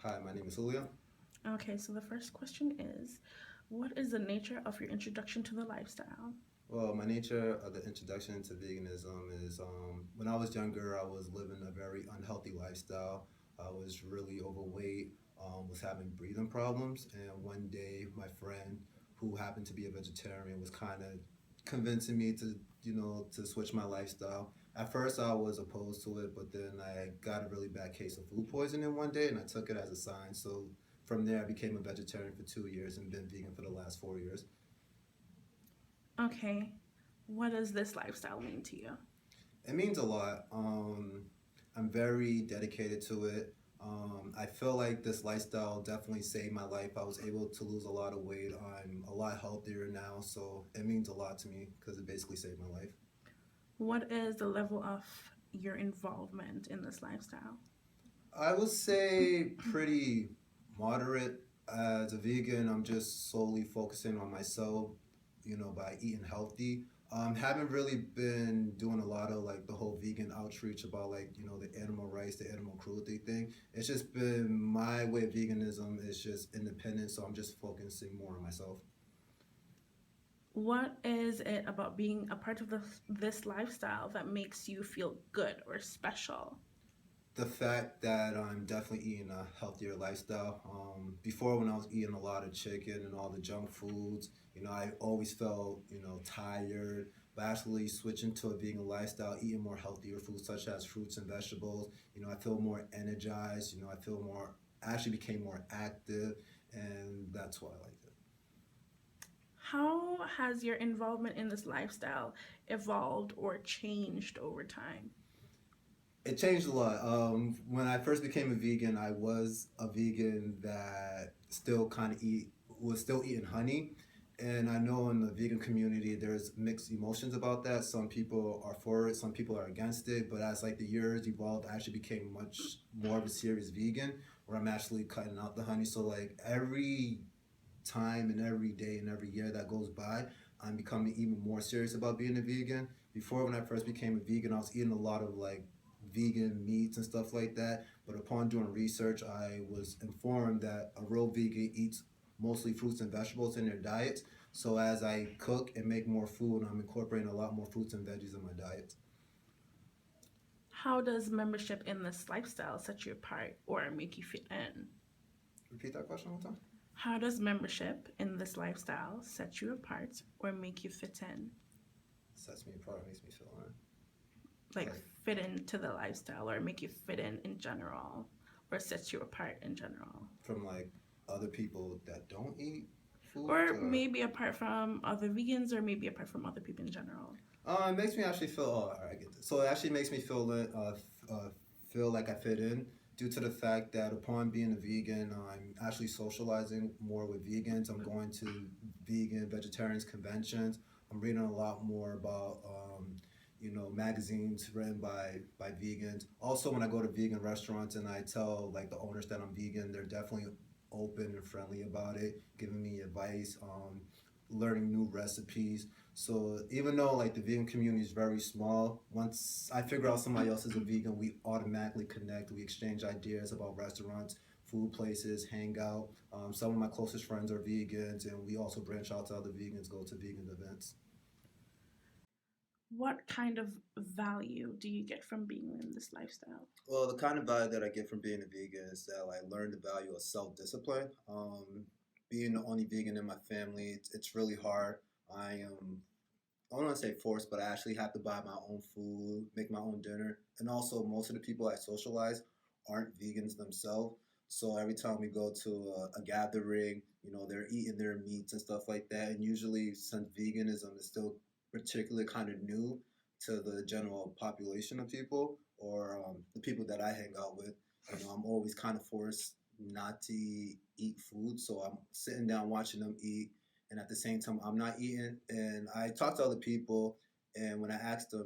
Hi, my name is Julio. Okay, so the first question is, what is the nature of your introduction to the lifestyle? Well, my nature of the introduction to veganism is when I was younger, I was living a very unhealthy lifestyle. I was really overweight, was having breathing problems, and one day my friend, who happened to be a vegetarian, was kind of convincing me to switch my lifestyle. At first, I was opposed to it, but then I got a really bad case of food poisoning one day, and I took it as a sign. So from there, I became a vegetarian for 2 years and been vegan for the last 4 years. Okay, what does this lifestyle mean to you? It means a lot. I'm very dedicated to it. I feel like this lifestyle definitely saved my life. I was able to lose a lot of weight. I'm a lot healthier now, so it means a lot to me because it basically saved my life. What is the level of your involvement in this lifestyle? I would say pretty moderate. As a vegan, I'm just solely focusing on myself, by eating healthy. Haven't really been doing a lot of like the whole vegan outreach about like, the animal rights, the animal cruelty thing. It's just been my way of veganism is just independent, so I'm just focusing more on myself. What is it about being a part of this lifestyle that makes you feel good or special? The fact that I'm definitely eating a healthier lifestyle. Before, when I was eating a lot of chicken and all the junk foods, I always felt, tired. But actually switching to a vegan lifestyle, eating more healthier foods such as fruits and vegetables, I feel more energized. I feel more. I actually became more active, and that's why I like it. How has your involvement in this lifestyle evolved or changed over time? It changed a lot. When I first became a vegan, I was a vegan that still kind of was still eating honey. And I know in the vegan community, there's mixed emotions about that. Some people are for it, some people are against it. But as like the years evolved, I actually became much more of a serious vegan, where I'm actually cutting out the honey. So like every time and every day and every year that goes by, I'm becoming even more serious about being a vegan. Before, when I first became a vegan, I was eating a lot of like vegan meats and stuff like that. But upon doing research, I was informed that a real vegan eats mostly fruits and vegetables in their diet. So as I cook and make more food, I'm incorporating a lot more fruits and veggies in my diet. How does membership in this lifestyle set you apart or make you fit in? Repeat that question one more time. How does membership in this lifestyle set you apart or make you fit in? Sets me apart, makes me feel Like like fit into the lifestyle or make you fit in general or sets you apart in general? from like other people that don't eat food. Or maybe apart from other vegans or maybe apart from other people in general. It makes me actually feel. Oh, all right, I get this. So it actually makes me feel like I fit in due to the fact that upon being a vegan, I'm actually socializing more with vegans. I'm going to vegan vegetarians conventions. I'm reading a lot more about magazines written by vegans. Also, when I go to vegan restaurants and I tell like the owners that I'm vegan, they're definitely open and friendly about it, giving me advice, learning new recipes. So even though like the vegan community is very small, once I figure out somebody else is a vegan, we automatically connect. We exchange ideas about restaurants, food places, hang out. Some of my closest friends are vegans, and we also branch out to other vegans, go to vegan events. What kind of value do you get from being in this lifestyle? Well, the kind of value that I get from being a vegan is that I learned the value of self discipline. Being the only vegan in my family, it's really hard. I don't want to say forced, but I actually have to buy my own food, make my own dinner. And also, most of the people I socialize aren't vegans themselves. So every time we go to a gathering, they're eating their meats and stuff like that. And usually, since veganism is still particularly kind of new to the general population of people or the people that I hang out with, I'm always kind of forced not to eat food. So I'm sitting down watching them eat, and at the same time I'm not eating. And I talk to other people, and when I asked them,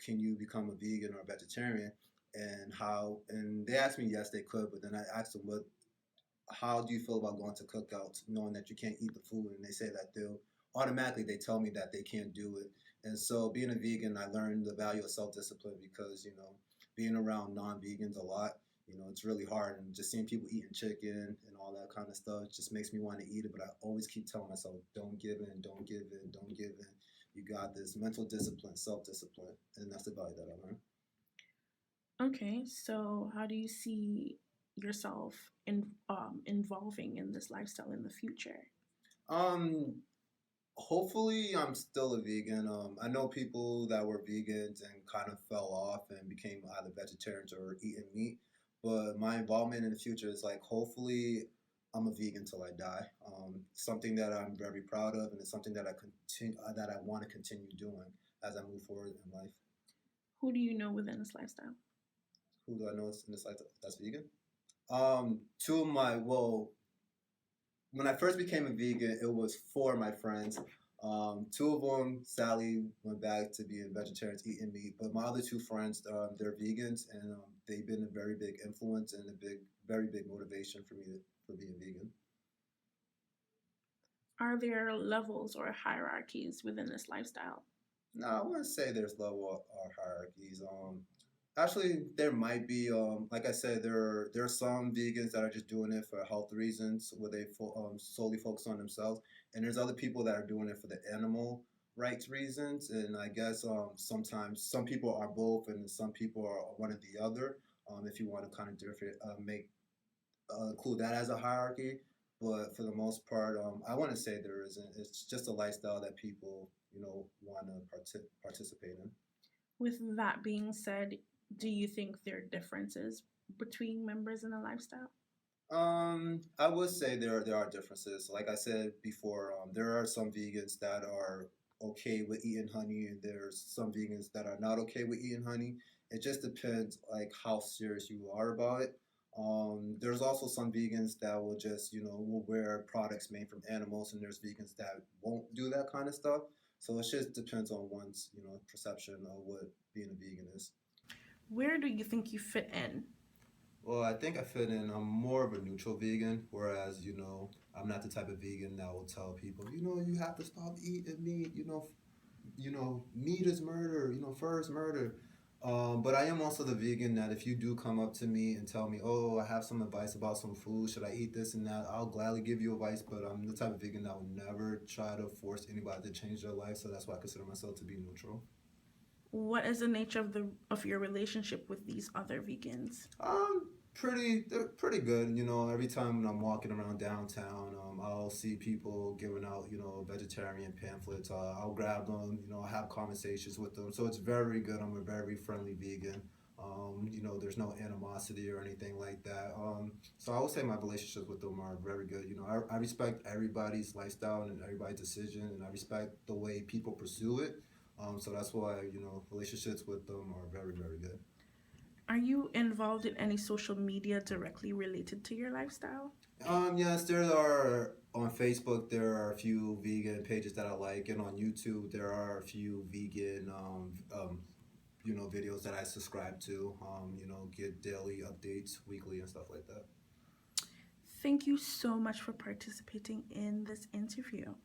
can you become a vegan or a vegetarian, and how, and they asked me yes they could, but then I asked them what, how do you feel about going to cookouts knowing that you can't eat the food, and they say that they'll automatically they tell me that they can't do it. And so being a vegan, I learned the value of self-discipline because being around non-vegans a lot, It's really hard, and just seeing people eating chicken and all that kind of stuff just makes me want to eat it. But I always keep telling myself, don't give in, don't give in, don't give in. You got this mental discipline, self discipline, and that's the value that I learned. Okay, so how do you see yourself involving in this lifestyle in the future? Um, Hopefully, I'm still a vegan. I know people that were vegans and kind of fell off and became either vegetarians or eating meat. But my involvement in the future is like, hopefully, I'm a vegan till I die. Something that I'm very proud of, and it's something that I want to continue doing as I move forward in life. Who do you know within this lifestyle? Who do I know in this life that's vegan? Two of my when I first became a vegan, it was four of my friends. Two of them sadly went back to being vegetarians, eating meat. But my other two friends, they're vegans, and they've been a very big influence and a very big motivation for me for being vegan. Are there levels or hierarchies within this lifestyle? No, I wouldn't say there's level or hierarchies. Actually, there might be. Like I said, there are some vegans that are just doing it for health reasons, where they solely focus on themselves, and there's other people that are doing it for the animal rights reasons. And I guess sometimes some people are both, and some people are one or the other. If you want to kind of different, make include that as a hierarchy, but for the most part, I want to say there isn't. It's just a lifestyle that people, want to participate in. With that being said, do you think there are differences between members in the lifestyle? I would say there are differences. Like I said before, there are some vegans that are okay with eating honey, and there's some vegans that are not okay with eating honey. It just depends like how serious you are about it. There's also some vegans that will just will wear products made from animals, and there's vegans that won't do that kind of stuff. So it just depends on one's perception of what being a vegan is. Where do you think you fit in? Well, I think I fit in. I'm more of a neutral vegan, whereas, I'm not the type of vegan that will tell people, you have to stop eating meat. Meat is murder. Fur is murder. But I am also the vegan that if you do come up to me and tell me, oh, I have some advice about some food, should I eat this and that? I'll gladly give you advice. But I'm the type of vegan that will never try to force anybody to change their life. So that's why I consider myself to be neutral. What is the nature of your relationship with these other vegans? They're pretty good. Every time when I'm walking around downtown, I'll see people giving out, vegetarian pamphlets. I'll grab them, have conversations with them. So it's very good. I'm a very friendly vegan. There's no animosity or anything like that. So I would say my relationships with them are very good. I respect everybody's lifestyle and everybody's decision, and I respect the way people pursue it. So that's why, relationships with them are very, very good. Are you involved in any social media directly related to your lifestyle? Yes, there are on Facebook. There are a few vegan pages that I like, and on YouTube there are a few vegan, videos that I subscribe to. Get daily updates, weekly, and stuff like that. Thank you so much for participating in this interview.